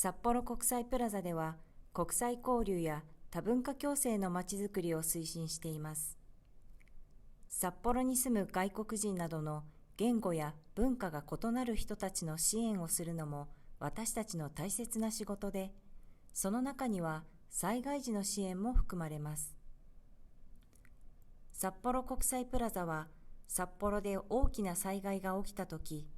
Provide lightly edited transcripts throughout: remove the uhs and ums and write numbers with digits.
札幌国際プラザでは国際交流や多文化共生のまちづくりを推進しています。札幌に住む外国人などの言語や文化が異なる人たちの支援をするのも私たちの大切な仕事で、その中には災害時の支援も含まれます。札幌国際プラザは札幌で大きな災害が起きたとき、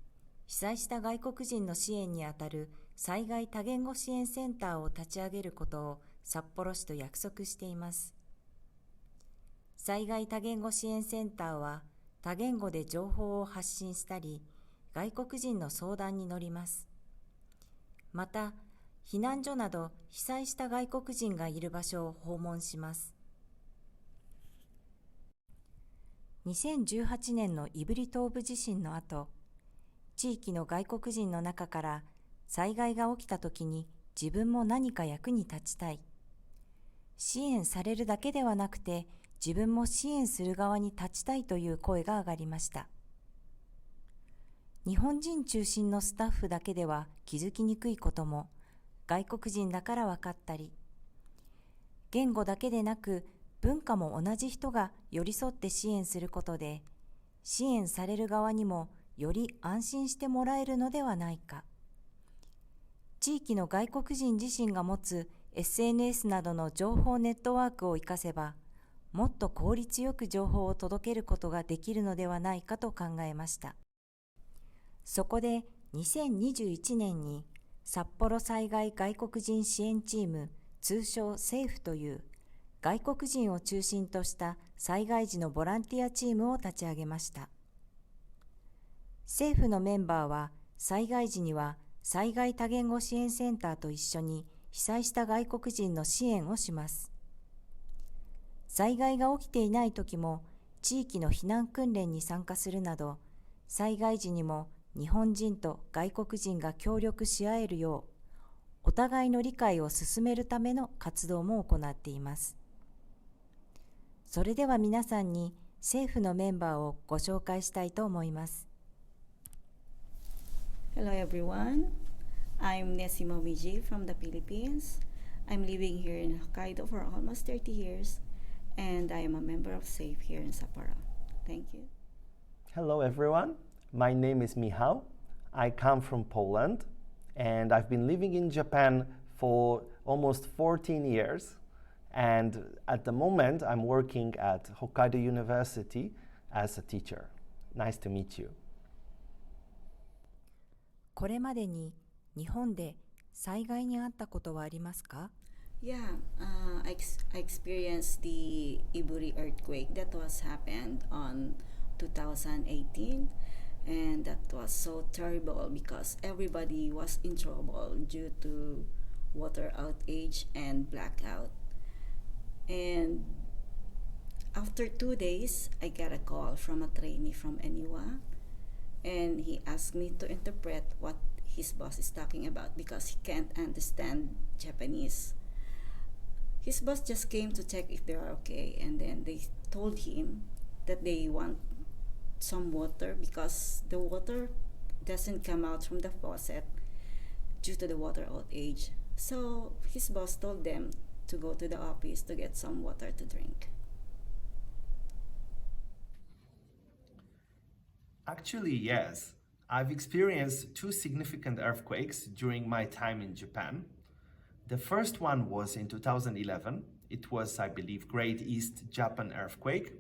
被災した外国人の支援にあたる災害多言語支援センターを立ち上げることを札幌市と約束しています。災害多言語支援センターは多言語で情報を発信したり、外国人の相談に乗ります。また、避難所など被災した外国人がいる場所を訪問します。2018年の胆振東部地震の後、地域の外国人の中から災害が起きたときに自分も何か役に立ちたい。支援されるだけではなくて自分も支援する側に立ちたいという声が上がりました。日本人中心のスタッフだけでは気づきにくいことも外国人だから分かったり、言語だけでなく文化も同じ人が寄り添って支援することで、支援される側にもより安心してもらえるのではないか。地域の外国人自身が持つ SNS などの情報ネットワークを生かせば、もっと効率よく情報を届けることができるのではないかと考えました。そこで2021年に札幌災害外国人支援チーム、通称SAFEという外国人を中心とした災害時のボランティアチームを立ち上げました。SAFEのメンバーは災害時には災害多言語支援センターと一緒に被災した外国人の支援をします。災害が起きていない時も地域の避難訓練に参加するなど、災害時にも日本人と外国人が協力し合えるよう、お互いの理解を進めるための活動も行っています。それでは皆さんにSAFEのメンバーをご紹介したいと思います。Hello everyone, I'm Nesimo Miji from the Philippines. I'm living here in Hokkaido for almost 30 years and I am a member of SAFE here in Sapporo. Thank you. Hello everyone, my name is Michał. I come from Poland and I've been living in Japan for almost 14 years. And at the moment, I'm working at Hokkaido University as a teacher. Nice to meet you. これまでに日本で災害に遭ったことはありますか？ Yeah, I experienced the Iburi earthquake that was happened on 2018. And that was so terrible because everybody was in trouble due to water outage and blackout. And after 2 days, I got a call from a trainee from Eniwa, and he asked me to interpret what his boss is talking about because he can't understand Japanese. His boss just came to check if they are okay, and then they told him that they want some water because the water doesn't come out from the faucet due to the water outage. So his boss told them to go to the office to get some water to drink. Actually, yes. I've experienced 2 significant earthquakes during my time in Japan. The first one was in 2011. It was, I believe, Great East Japan earthquake,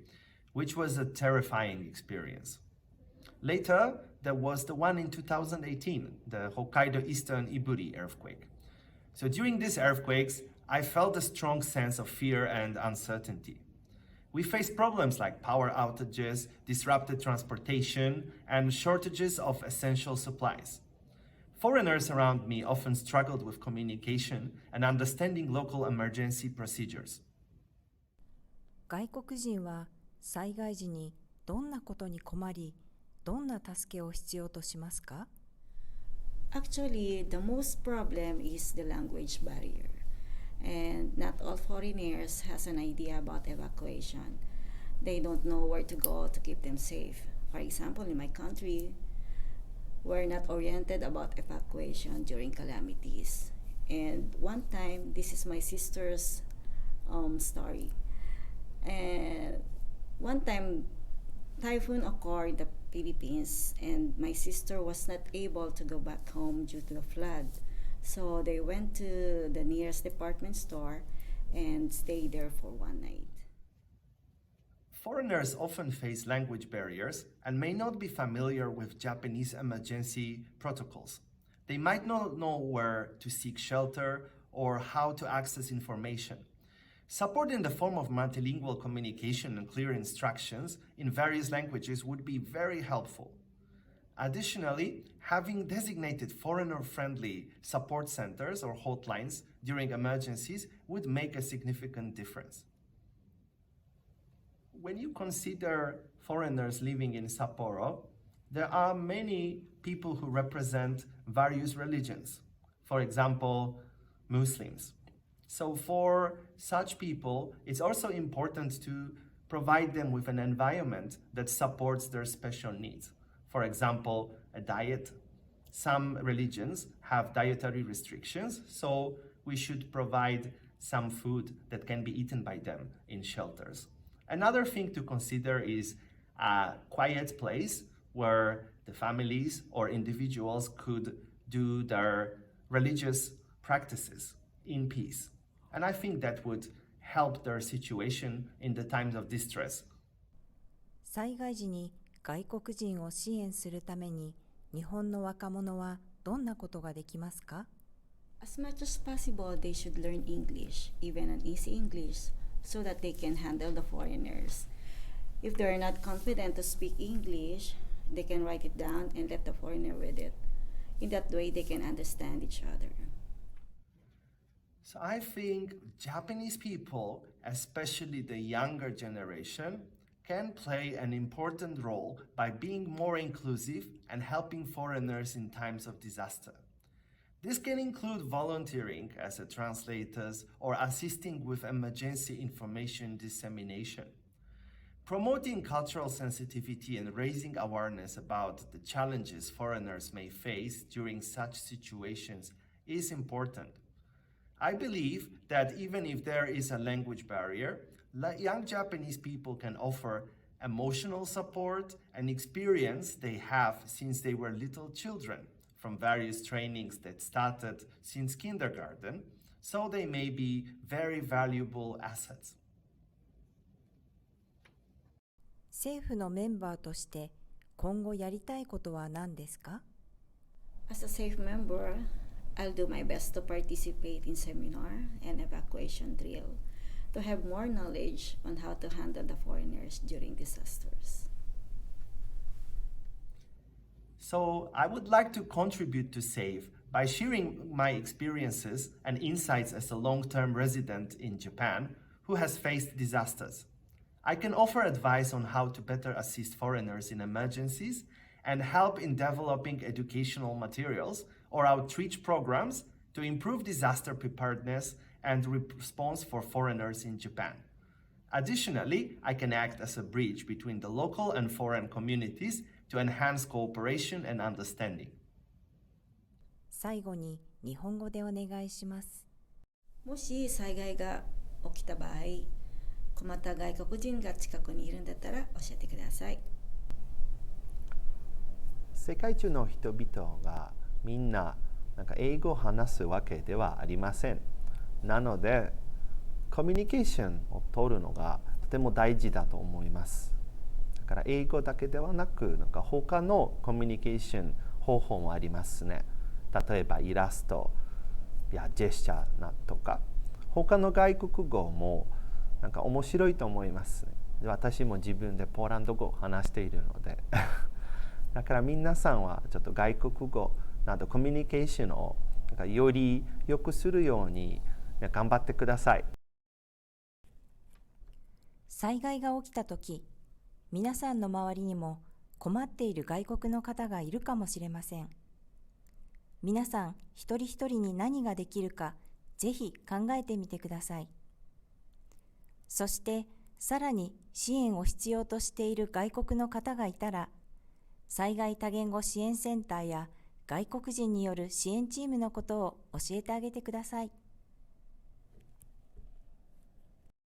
which was a terrifying experience. Later, there was the one in 2018, the Hokkaido Eastern Iburi earthquake. So during these earthquakes, I felt a strong sense of fear and uncertainty. We faced problems like power outages, disrupted transportation, and shortages of essential supplies. Foreigners around me often struggled with communication and understanding local emergency procedures. 外国人は災害時にどんなことに困り、どんな助けを必要としますか？ Actually, the most problem is the language barrier. And not all foreigners has an idea about evacuation. They don't know where to go to keep them safe. For example, in my country, we're not oriented about evacuation during calamities. And one time, this is my sister's story. And one time, typhoon occurred in the Philippines, and my sister was not able to go back home due to the flood. So they went to the nearest department store and stayed there for one night. Foreigners often face language barriers and may not be familiar with Japanese emergency protocols. They might not know where to seek shelter or how to access information. Support in the form of multilingual communication and clear instructions in various languages would be very helpful. Additionally, having designated foreigner-friendly support centers or hotlines during emergencies would make a significant difference. When you consider foreigners living in Sapporo, there are many people who represent various religions. For example, Muslims. So for such people, it's also important to provide them with an environment that supports their special needs. For example, a diet. Some religions have dietary restrictions, so we should provide some food that can be eaten by them in shelters. Another thing to consider is a quiet place where the families or individuals could do their religious practices in peace. And I think that would help their situation in the times of distress. 災害時に外国人を支援するために日本の若者はどんなことができますか？ As much as possible, they should learn English, even an easy English, so that they can handle the foreigners. If they are not confident to speak English, they can write it down and let the foreigner read it. In that way, they can understand each other. So I think Japanese people, especially the younger generation, can play an important role by being more inclusive and helping foreigners in times of disaster. This can include volunteering as a translators or assisting with emergency information dissemination. Promoting cultural sensitivity and raising awareness about the challenges foreigners may face during such situations is important. I believe that even if there is a language barrier, young Japanese people can offer emotional support and experience they have since they were little children from various trainings that started since kindergarten, so they may be very valuable assets. 政府のメンバーとして今後やりたいことは何ですか？ As a SAFE member, I'll do my best to participate in seminar and evacuation drill to have more knowledge on how to handle the foreigners during disasters. So I would like to contribute to SAFE by sharing my experiences and insights as a long-term resident in Japan who has faced disasters. I can offer advice on how to better assist foreigners in emergencies and help in developing educational materials or outreach programs to improve disaster preparedness and response for foreigners in Japan. Additionally, I can act as a bridge between the local and foreign communities to enhance cooperation and understanding. 最後に日本語でお願いします。もし災害が起きた場合、困った外国人が近くにいるんだったら教えてください。世界中の人々がみんな英語を話すわけではありません。なので、コミュニケーションを取るのがとても大事だと思います。だから英語だけではなく、他のコミュニケーション方法もありますね。例えばイラストやジェスチャーとか、他の外国語も面白いと思いますね。私も自分でポーランド語を話しているのでだから皆さんはちょっと外国語などコミュニケーションをより良くするように頑張ってください。災害が起きたとき、皆さんの周りにも困っている外国の方がいるかもしれません。皆さん一人一人に何ができるか、ぜひ考えてみてください。そしてさらに支援を必要としている外国の方がいたら、災害多言語支援センターや外国人による支援チームのことを教えてあげてください。